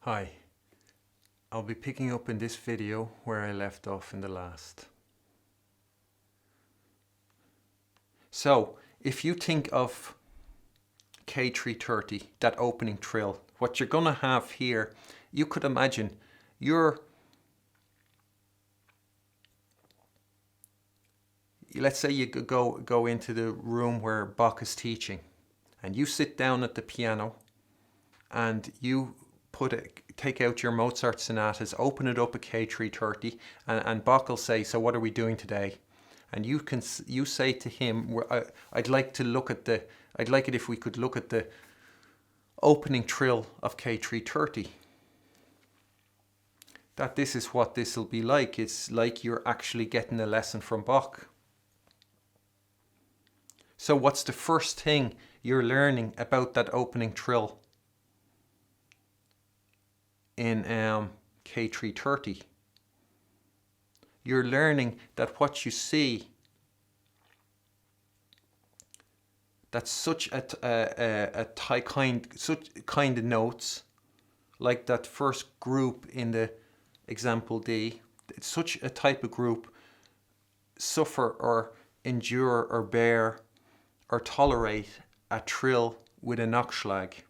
Hi, I'll be picking up in this video where I left off in the last. So, if you think of K.330, that opening trill, what you're going to have here, you could imagine let's say you go into the room where Bach is teaching, and you sit down at the piano and you take out your Mozart sonatas, open it up at K.330, and Bach will say, "So what are we doing today?" And you say to him, I'd like it if we could look at the opening trill of K.330. That this is what this will be like. It's like you're actually getting a lesson from Bach. So what's the first thing you're learning about that opening trill in K.330? You're learning that what you see, that such such kind of notes, like that first group in the example D, it's such a type of group suffer or endure or bear or tolerate a trill with a Nachschlag.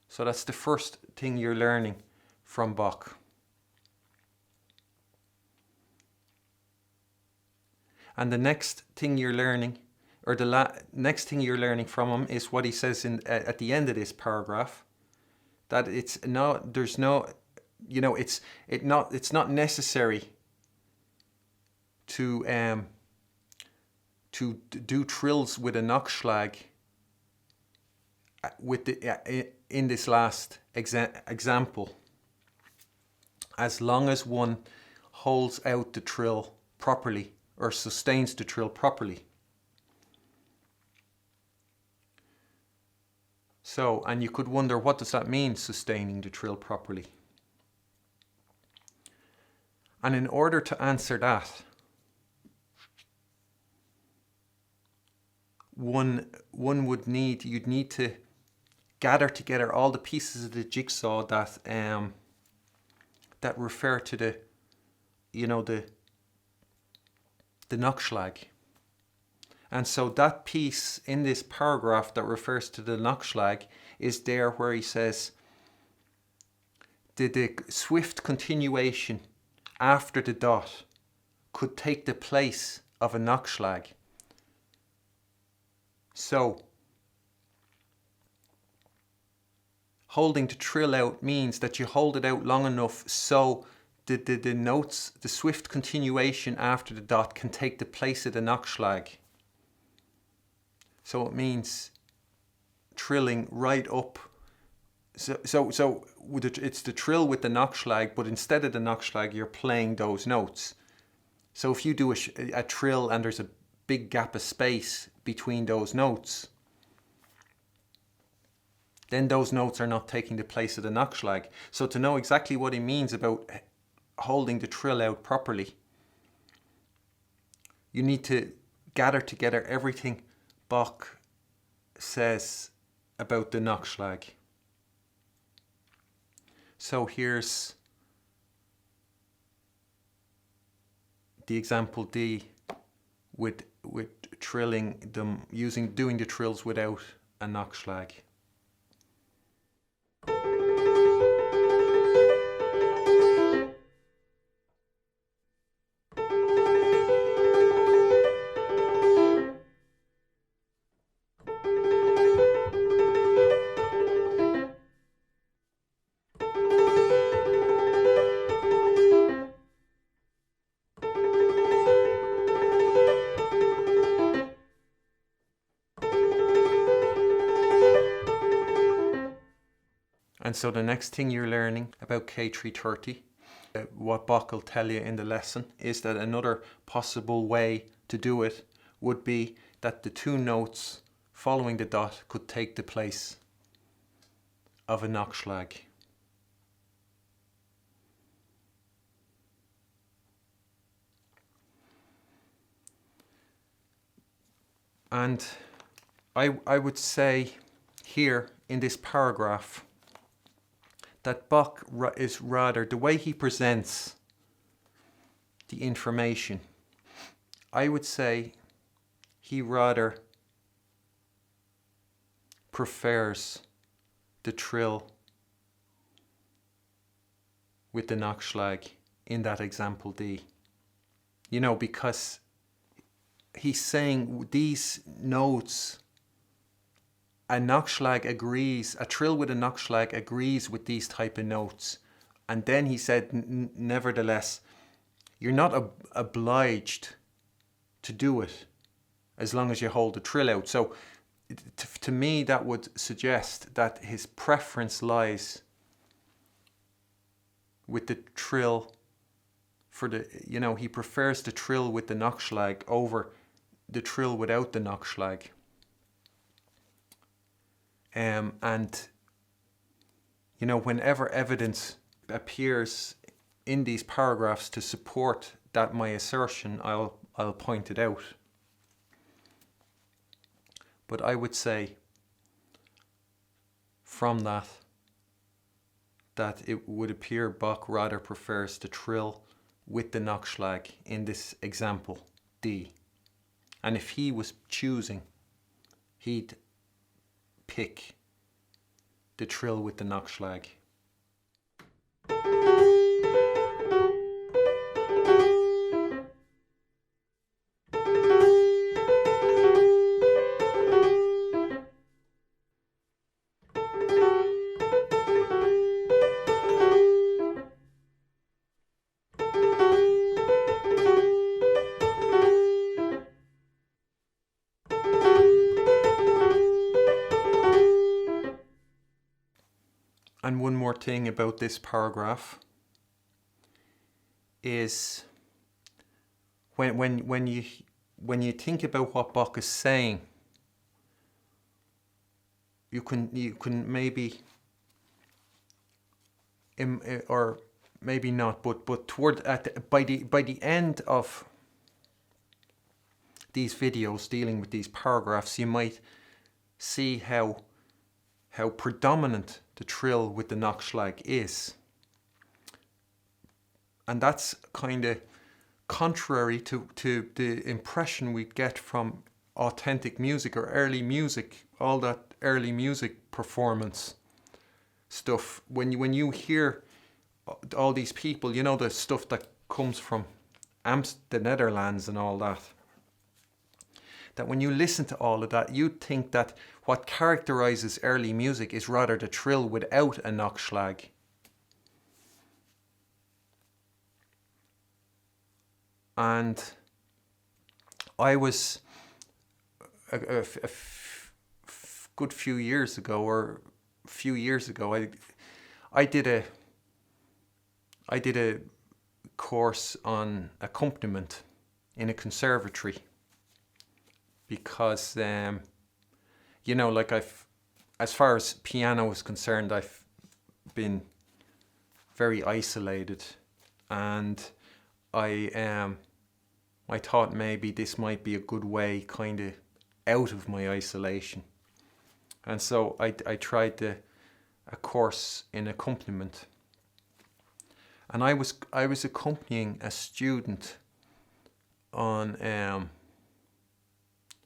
So that's the first thing you're learning from Bach. And the next thing you're learning, or the next thing you're learning from him, is what he says at the end of this paragraph, that it's not necessary to do trills with a Nachschlag in this last example, as long as one holds out the trill properly or sustains the trill properly. So, and you could wonder, what does that mean, sustaining the trill properly? And in order to answer that, you'd need to gather together all the pieces of the jigsaw that refer to the Nachschlag. And so that piece in this paragraph that refers to the Nachschlag is there where he says the swift continuation after the dot could take the place of a Nachschlag. So holding the trill out means that you hold it out long enough so the notes, the swift continuation after the dot, can take the place of the Nachschlag. So it means trilling right up. So it's the trill with the Nachschlag, but instead of the Nachschlag, you're playing those notes. So if you do a trill and there's a big gap of space between those notes, then those notes are not taking the place of the Nachschlag. So to know exactly what he means about holding the trill out properly, you need to gather together everything Bach says about the Nachschlag. So here's the example D with trilling them, doing the trills without a Nachschlag. And so the next thing you're learning about K.330, what Bach will tell you in the lesson, is that another possible way to do it would be that the two notes following the dot could take the place of a Nachschlag. And I would say here in this paragraph that Bach is rather, the way he presents the information, I would say he rather prefers the trill with the Nachschlag in that example D. You know, because he's saying these notes, a Nachschlag agrees, a trill with a Nachschlag agrees with these type of notes. And then he said, nevertheless, you're not obliged to do it as long as you hold the trill out. So to me, that would suggest that his preference lies with the trill for the, you know, he prefers the trill with the Nachschlag over the trill without the Nachschlag. And, you know, whenever evidence appears in these paragraphs to support that my assertion, I'll point it out. But I would say from that it would appear Bach rather prefers the trill with the Nachschlag in this example D. And if he was choosing, he'd pick the trill with the Nachschlag. And one more thing about this paragraph is when you think about what Bach is saying, you can maybe or maybe not, but toward by the end of these videos dealing with these paragraphs, you might see how predominant the trill with the Nachschlag is. And that's kind of contrary to the impression we get from authentic music or early music, all that early music performance stuff. When you hear all these people, you know, the stuff that comes from the Netherlands and all that, that when you listen to all of that, you think that what characterizes early music is rather the trill without a Nachschlag. And I was a good few years ago, I did a course on accompaniment in a conservatory. Because, you know, like as far as piano is concerned, I've been very isolated, and I thought maybe this might be a good way kind of out of my isolation. And so I tried a course in accompaniment. And I was accompanying a student on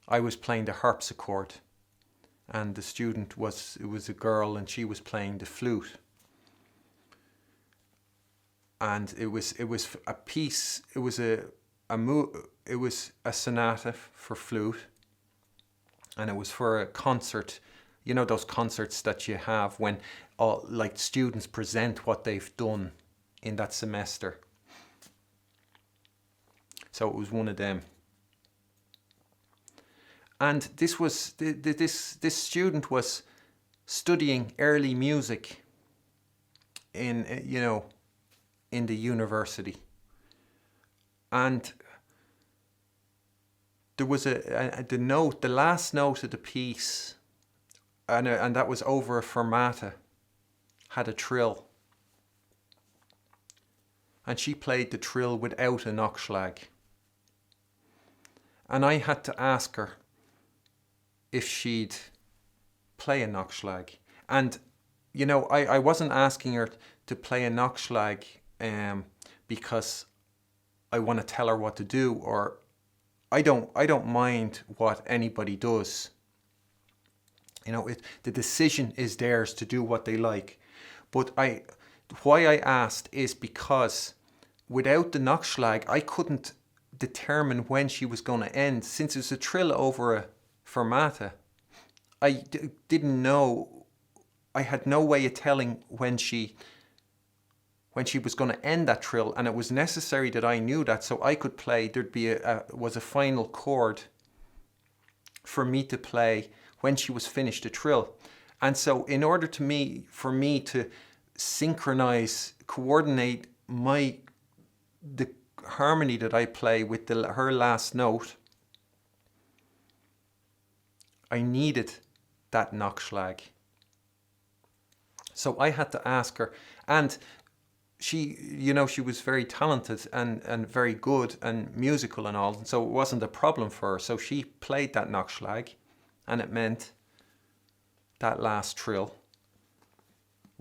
I was playing the harpsichord, and the student was a girl, and she was playing the flute. And it was a piece. It was a sonata for flute, and it was for a concert. You know those concerts that you have when like students present what they've done in that semester. So it was one of them. And this was this student was studying early music in the university, and there was the last note of the piece, and that was over a fermata, had a trill, and she played the trill without a Nachschlag, and I had to ask her if she'd play a Nachschlag. And I wasn't asking her to play a Nachschlag because I want to tell her what to do, or I don't mind what anybody does. The decision is theirs to do what they like. But why I asked is because without the Nachschlag, I couldn't determine when she was going to end. Since it's a trill over a fermata, I didn't know. I had no way of telling when she was going to end that trill, and it was necessary that I knew that so I could play. There'd be was a final chord for me to play when she was finished the trill. And so in order for me to synchronize, coordinate the harmony that I play with her last note, I needed that Nachschlag. So I had to ask her, and she was very talented and very good and musical and all, and so it wasn't a problem for her. So she played that Nachschlag, and it meant that last trill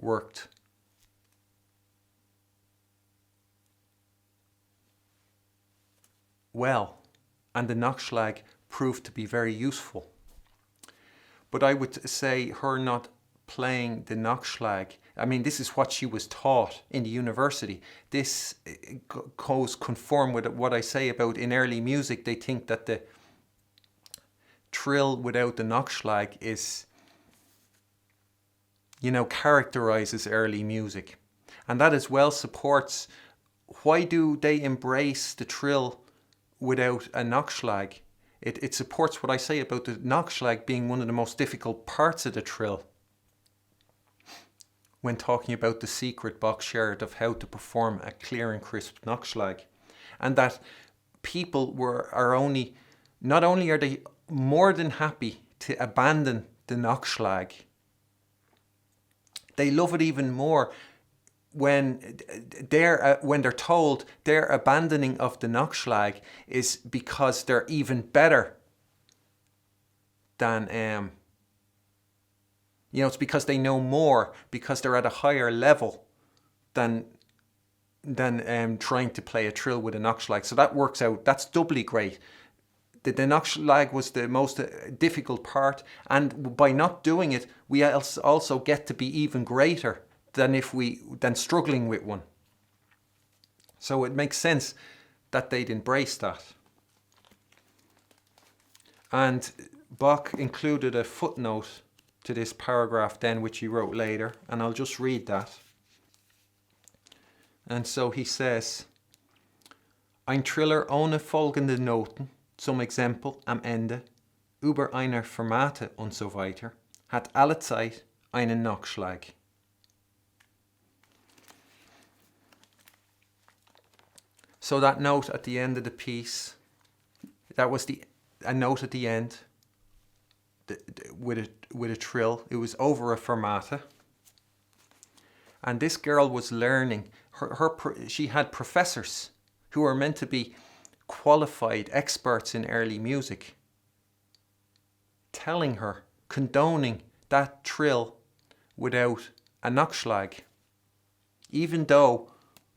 worked well, and the Nachschlag proved to be very useful. But I would say her not playing the Nachschlag, this is what she was taught in the university. This goes conform with what I say about in early music. They think that the trill without the Nachschlag is, characterizes early music. And that as well supports, why do they embrace the trill without a Nachschlag? It supports what I say about the Nachschlag being one of the most difficult parts of the trill when talking about the secret Bach shared of how to perform a clear and crisp Nachschlag. And that people not only are they more than happy to abandon the Nachschlag, they love it even more when they're told their abandoning of the Nachschlag is because they're even better than it's because they know more, because they're at a higher level than trying to play a trill with a Nachschlag. So that works out. That's doubly great. The Nachschlag was the most difficult part, and by not doing it, we also get to be even greater than struggling with one. So it makes sense that they'd embrace that. And Bach included a footnote to this paragraph then, which he wrote later, and I'll just read that. And so he says, Ein Triller ohne folgende Noten, zum Exempel am Ende, über einer Fermate und so weiter, hat alle Zeit einen Nachschlag. So that note at the end of the piece, that was a note at the end with a trill. It was over a fermata. And this girl was learning. She had professors who were meant to be qualified experts in early music, telling her, condoning that trill without a Nachschlag. Even though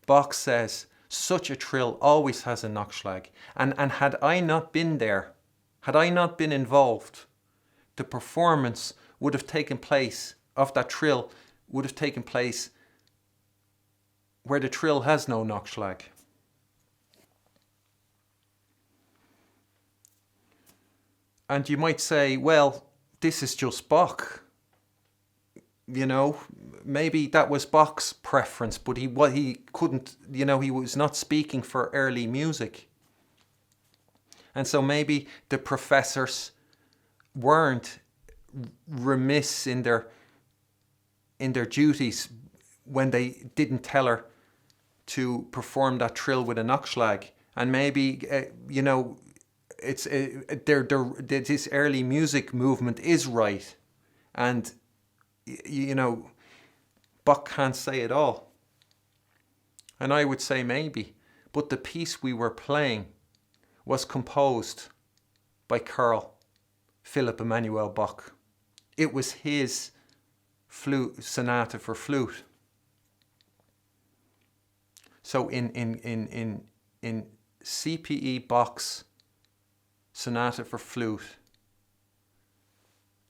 Bach says such a trill always has a Nachschlag. And had I not been there, had I not been involved, the performance would have taken place of that trill, would have taken place where the trill has no Nachschlag. And you might say, well, this is just Bach. Maybe that was Bach's preference, but he couldn't, he was not speaking for early music. And so maybe the professors weren't remiss in their duties when they didn't tell her to perform that trill with a Nachschlag. And maybe, it's this early music movement is right. And, Bach can't say it all. And I would say maybe. But the piece we were playing was composed by Carl Philipp Emanuel Bach. It was his flute sonata for flute. So in CPE Bach's sonata for flute,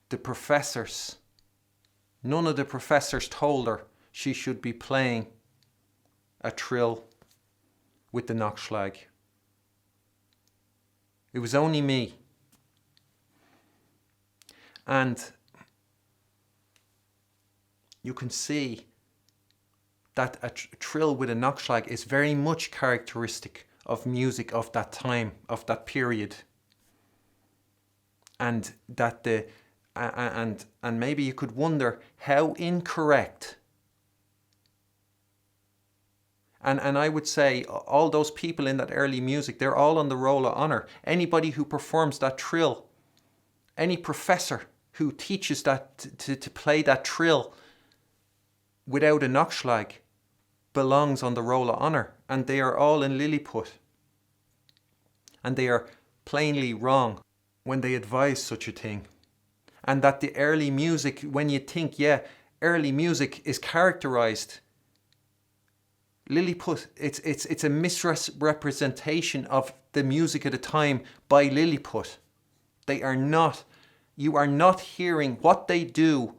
the professors, none of the professors told her she should be playing a trill with the Nachschlag. It was only me. And you can see that a trill with a Nachschlag is very much characteristic of music of that time, of that period. And that and maybe you could wonder how incorrect. And I would say all those people in that early music, they're all on the roll of honor. Anybody who performs that trill, any professor who teaches that to play that trill without a Nachschlag belongs on the roll of honor. And they are all in Lilliput. And they are plainly wrong when they advise such a thing. And that the early music, when you think, yeah, early music is characterized, Lilliput, it's a misrepresentation of the music at the time by Lilliput. They are not, you are not hearing what they do.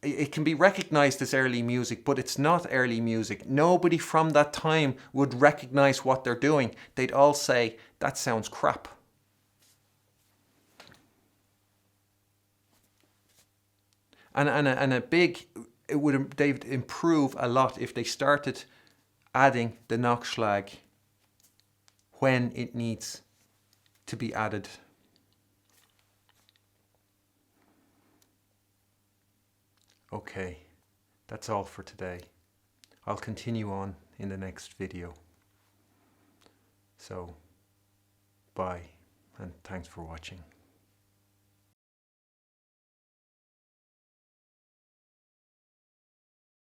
It can be recognized as early music, but it's not early music. Nobody from that time would recognize what they're doing. They'd all say, that sounds crap. And a big, they'd improve a lot if they started adding the Nachschlag when it needs to be added. Okay, that's all for today. I'll continue on in the next video. So, bye, and thanks for watching.